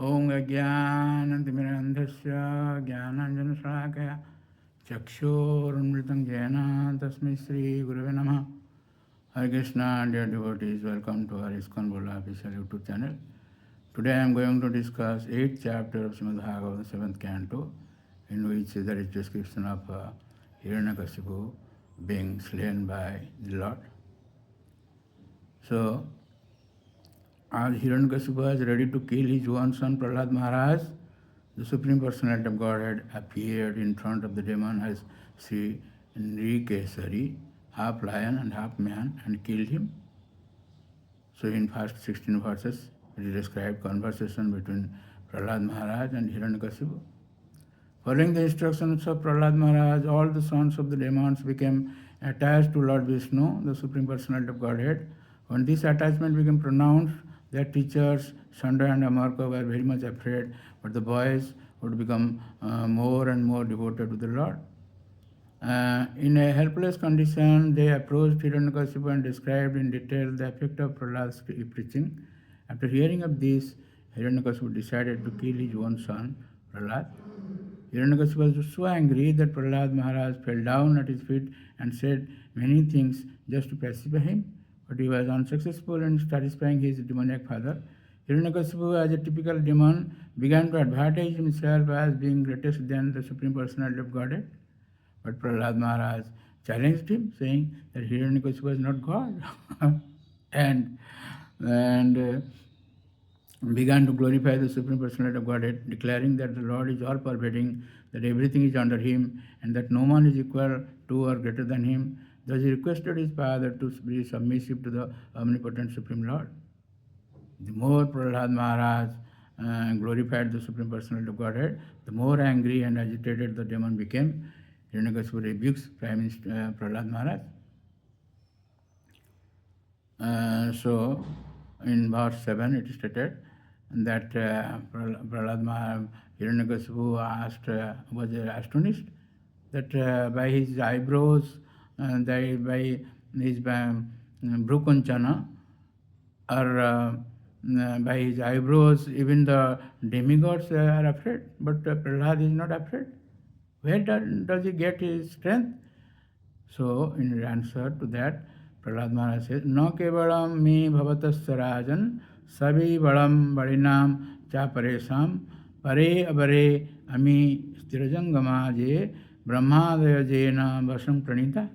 Om Ajnanantimirandhasya Jnananjanashalakaya Chakshurumritam Jena Tasmai Sri Gurave Namah. Hare Krishna, dear devotees, welcome to our ISKCON Bola official YouTube channel. Today I am going to discuss 8th chapter of Srimad Bhagavatam, 7th canto, in which there is description of Hiranyakashipu being slain by the Lord. So, as Hiranyakashipu was ready to kill his own son Prahlad Maharaj, the Supreme Personality of Godhead appeared in front of the demon as Sri Nrikesari, half lion and half man, and killed him. So in first 16 verses, it is described conversation between Prahlad Maharaj and Hiranyakashipu. Following the instructions of Prahlad Maharaj, all the sons of the demons became attached to Lord Vishnu, the Supreme Personality of Godhead. When this attachment became pronounced, their teachers, Sanda and Amarka, were very much afraid, but the boys would become more and more devoted to the Lord. In a helpless condition, they approached Hiranyakashipu and described in detail the effect of Prahlad's preaching. After hearing of this, Hiranyakashipu decided to kill his own son, Prahlad. Hiranyakashipu was so angry that Prahlad Maharaj fell down at his feet and said many things just to pacify him, but he was unsuccessful in satisfying his demoniac father. Hiranyakashipu, as a typical demon, began to advertise himself as being greater than the Supreme Personality of Godhead. But Prahlad Maharaj challenged him, saying that Hiranyakashipu was not God, and began to glorify the Supreme Personality of Godhead, declaring that the Lord is all-pervading, that everything is under him, and that no one is equal to or greater than him. Thus he requested his father to be submissive to the omnipotent Supreme Lord. The more Prahlad Maharaj glorified the Supreme Personality of Godhead, the more angry and agitated the demon became. Hiranyakashipu rebukes Prime Minister Prahlad Maharaj. So, in verse 7 it is stated that Prahlad Maharaj, Hiranyakashipu was astonished that by his eyebrows, by his Bhukanchana, or by his eyebrows, even the demigods are afraid, but Prahlad is not afraid. Where does he get his strength? So, in answer to that, Prahlad Maharaj says, "No kevalam me bhavatasya rajan, savi valam varinam cha paresam, pare abare ami stirajangama je, brahmadaya jena vasam pranita."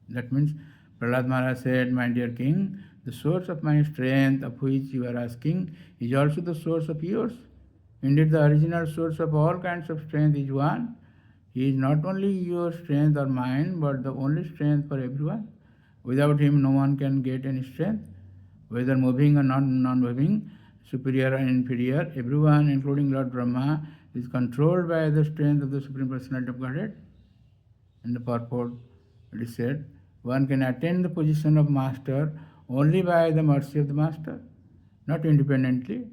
That means, Prahlad Maharaj said, "My dear king, the source of my strength, of which you are asking, is also the source of yours. Indeed, the original source of all kinds of strength is one. He is not only your strength or mine, but the only strength for everyone. Without him, no one can get any strength, whether moving or non-moving, superior or inferior. Everyone, including Lord Brahma, is controlled by the strength of the Supreme Personality of Godhead." In the purport, it is said, one can attain the position of master only by the mercy of the master, not independently.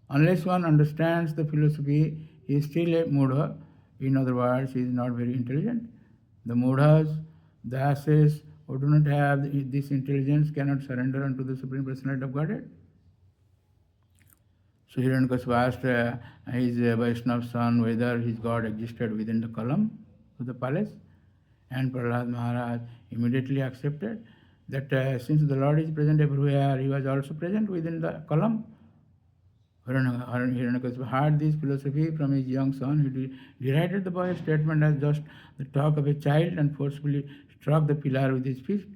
Unless one understands the philosophy, he is still a mudha. In other words, he is not very intelligent. The mudhas, the asses who do not have this intelligence cannot surrender unto the Supreme Personality of Godhead. So Hiranyakashipu asked his Vaishnava son whether his God existed within the column of the palace, and Prahlad Maharaj immediately accepted that since the Lord is present everywhere, he was also present within the column. Hiranyakashipu heard this philosophy from his young son. He derided the boy's statement as just the talk of a child and forcefully struck the pillar with his fist.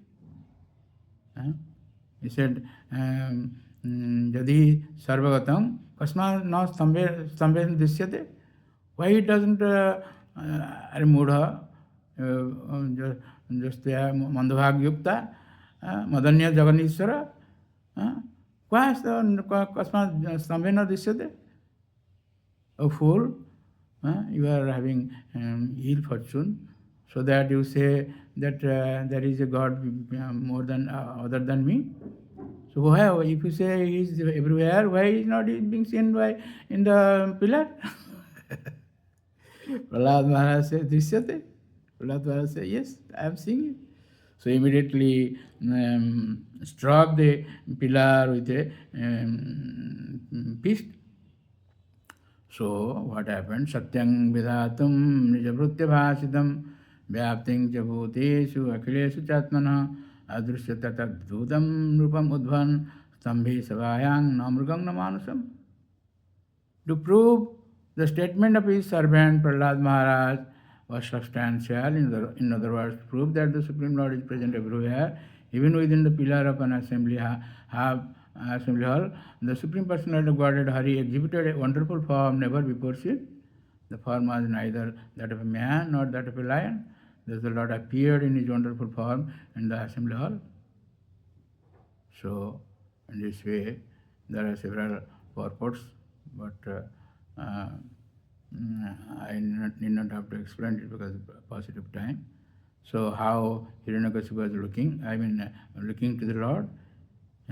He said, "Jadi sarvagatam kasma na stambhe dishyate." Why it doesn't mudha just mandabhag yukta madanya jaganishwara? Kasma stambhe dishyate? O fool, you are having ill fortune, so that you say that there is a God more than other than me. So why, if you say he is everywhere, why is not being seen in the pillar? Prahlad Maharaj says, "Drishyate." Prahlad Maharaj says, "Yes, I am seeing it." So immediately struck the pillar with a fist. So what happened? Satyang vidhatum nijavritya bhasitam vyapting cha bhuteshu akhileshu chatmana adrishyata tadbhutam rupam udvan stambhi savayang namrugam namanusam. To prove the statement of his servant Prahlad Maharaj was substantial, in other words, to prove that the Supreme Lord is present everywhere, even within the pillar of an assembly hall, the Supreme Personality of Godhead Hari exhibited a wonderful form never before seen. The form was neither that of a man nor that of a lion. Thus the Lord appeared in his wonderful form in the assembly hall. So, in this way, there are several purports, but I need not have to explain it because of paucity of time. So, how Hiranyakasipu was looking to the Lord.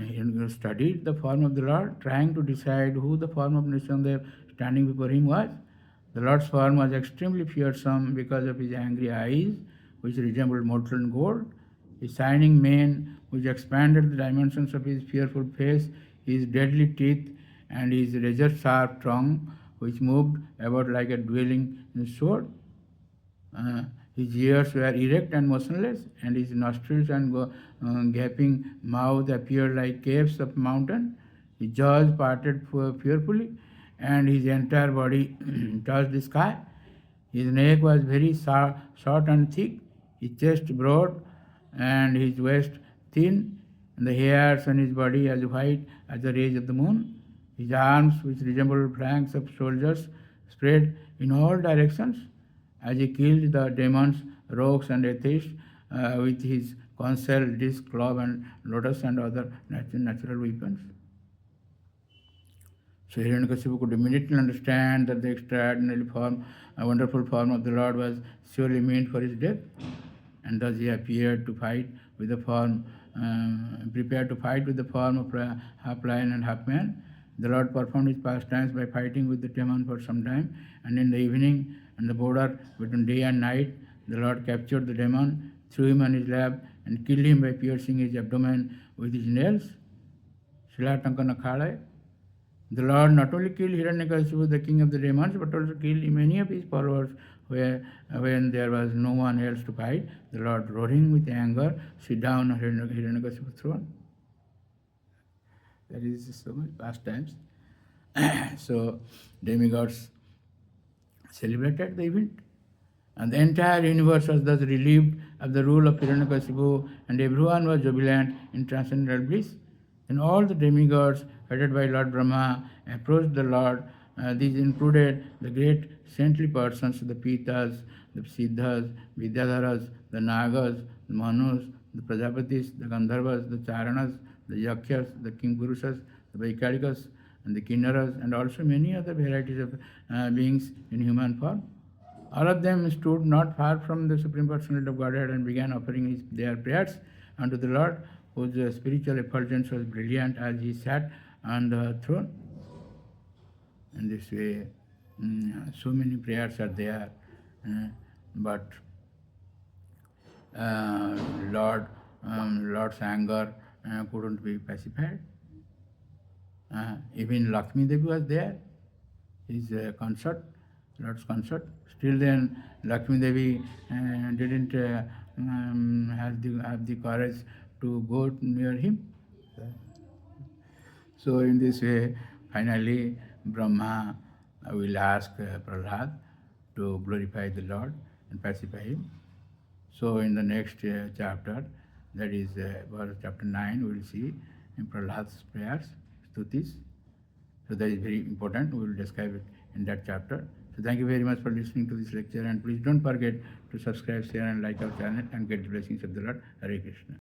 He studied the form of the Lord, trying to decide who the form of Nrsimhadev standing before him was. The Lord's form was extremely fearsome because of his angry eyes, which resembled molten gold, his shining mane, which expanded the dimensions of his fearful face, his deadly teeth, and his razor-sharp tongue, which moved about like a dueling sword. His ears were erect and motionless, and his nostrils and gaping mouth appeared like caves of mountain. His jaws parted fearfully, and his entire body touched the sky. His neck was very short and thick, his chest broad, and his waist thin, and the hairs on his body as white as the rays of the moon. His arms, which resembled flanks of soldiers, spread in all directions as he killed the demons, rogues, and atheists with his concealed disc, club, and lotus and other natural weapons. So Hiranyakasipu could immediately understand that the extraordinary form, a wonderful form of the Lord was surely meant for his death, and thus he appeared to fight with the form, prepared to fight with the form of half lion and half man. The Lord performed his pastimes by fighting with the demon for some time, and in the evening, on the border between day and night, the Lord captured the demon, threw him on his lap, and killed him by piercing his abdomen with his nails. Shilatanka Nakhalaya. The Lord not only killed Hiranyakasipu, the king of the demons, but also killed many of his followers when there was no one else to fight. The Lord, roaring with anger, sit down on Hiranyakasipu's throne. That is so much past times. So demigods celebrated the event. And the entire universe was thus relieved of the rule of Hiranyakasipu, and everyone was jubilant in transcendental bliss. Then all the demigods, headed by Lord Brahma, approached the Lord. These included the great saintly persons, the Pitas, the Siddhas, Vidyadharas, the Nagas, the Manus, the Prajapatis, the Gandharvas, the Charanas, the Yakshas, the Kingpurushas, the Vaikarikas, and the Kinnaras, and also many other varieties of beings in human form. All of them stood not far from the Supreme Personality of Godhead and began offering their prayers unto the Lord, whose spiritual effulgence was brilliant as he sat on the throne. In this way, so many prayers are there, but Lord's anger couldn't be pacified. Even Lakshmi Devi was there, his consort, Lord's consort. Still then, Lakshmi Devi didn't have the courage to go near him. So in this way, finally, Brahma will ask Prahlad to glorify the Lord and pacify him. So in the next chapter, that is verse chapter 9, we will see in Prahlad's prayers, stutis. So that is very important. We will describe it in that chapter. So thank you very much for listening to this lecture, and please don't forget to subscribe, share, and like our channel and get the blessings of the Lord. Hare Krishna.